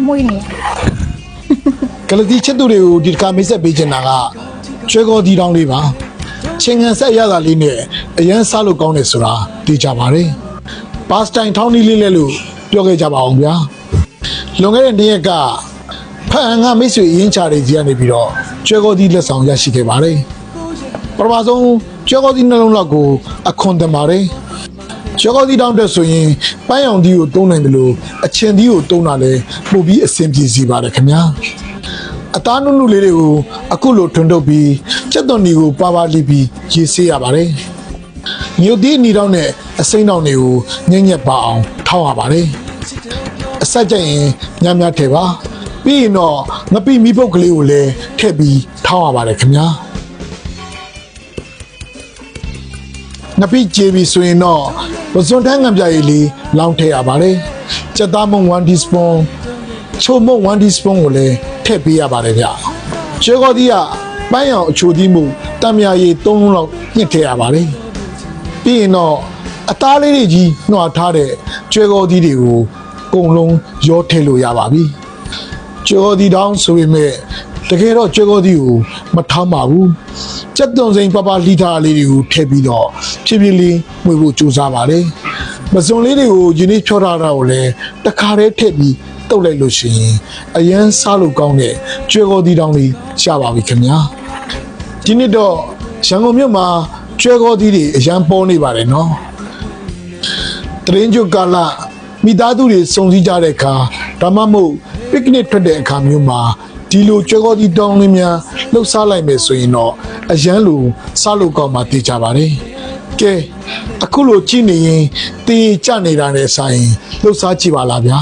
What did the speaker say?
မွေးနေ ကလတိချစ်သူတွေကိုဒီတစ်ခါမိတ်ဆက်ပေးချင်တာကကျွဲကောဒီတောင်းလေးပါချင်းငံဆက်ရတာလေးနဲ့အရန်စားလို့ကောင်းတယ်ဆိုတာသိကြပါတယ်ဘတ်စတိုင်ထောင်းနီးလေးလဲလို့ပြောခဲ့ကြပါအောင်ဗျာလွန်ခဲ့တဲ့နေ့ရက်ကဖန်ငါမိတ်ဆွေအရင်ချတွေကြီးကနေပြီးတော့ကျွဲကောဒီလက်ဆောင်ရရှိခဲ့ပါတယ်ပထမဆုံးကျွဲကောဒီနှလုံးလောက်ကိုအခွန်တင်ပါတယ်ကျွဲကောဒီတောင်းတဲ့ဆိုရင်ပန်းရောင်ဒီကိုတုံးနိုင်တယ်လို့အချင်ဒီကိုတုံးတာလဲပို့ပြီးအဆင်ပြေစီပါတယ်ခင်ဗျာအသားနုနုလေးတွေကိုအခုလိုထွန်းထုတ်ပြီးစက်သွန်ဒီကိုပါပါလိပြီးရေးဆေးရပါတယ်။မြို့ဒီနီတောင်းနဲ့အစိမ်းတောင်းတွေကိုညံ့ညက်ပါအောင်ထောက်ရပါတယ်။အဆက်ကျရင်ညံ့ညက်ထဲပါပြီးရင်တော့ငပိမီးပုတ်ကလေးကိုလည်းထည့်ပြီးထောက်ရပါတယ်ခင်ဗျာ။ငပိကြေးပြီးဆိုရင်တော့ပစွန်ထန်းငံပြရည်လေးလောင်းထည့်ရပါတယ်။စက်သားမုံ1 teaspoon ချိုမုံ1 teaspoon ကိုလည်းထည့်ပေးရပါတယ်ဗျ။ကျွဲကောသီးကပန်းရောင်အချိုသီးမှုတံမြာရည်3လုံးလောက်ညှစ်ထည့်ရပါတယ်။ပြီးရင်တော့အသားလေးတွေကြီးနှွာထားတဲ့ကျွဲကောသီးတွေကိုအကုန်လုံးရောထည့်လို့ရပါပြီ။ကျွဲကောသီးတောင်းဆိုပေမဲ့တကယ်တော့ကျွဲကောသီးကိုမထောင်းပါဘူး။စက်သွန်စိန်ပပလှီထားလေးတွေကိုထည့်ပြီးတော့ဖြည်းဖြည်းလေးမှွေဖို့ကြိုးစားပါတယ်။မစွန်လေးတွေကိုယင်းဖြောထားတာကိုလည်းတခါတည်းထည့်ပြီးတုတ်လိုက်လို့ရှိရင်အရန်စားလို့ကောင်းတဲ့ကျွဲကောသီးတောင်းလေးရှာပါပြီခင်ဗျာဒီနေ့တော့ရန်ကုန်မြို့မှာကျွဲကောသီးတွေအရန်ပေါ်နေပါတယ်နော်တရင်ကျုပ်ကာလမိသားစုတွေစုံစည်းကြတဲ့အခါဒါမှမဟုတ်ပစ်ကနစ်ထွက်တဲ့အခါမျိုးမှာဒီလိုကျွဲကောသီးတောင်းလေးများလှုပ်ရှားလိုက်မယ်ဆိုရင်တော့အရန်လိုစားလို့ကောင်းမှသိကြပါတယ်ကဲအခုလိုကြည့်နေရင်တေးကြနေတာနဲ့ဆိုင်လှုပ်ရှားကြည့်ပါလားဗျာ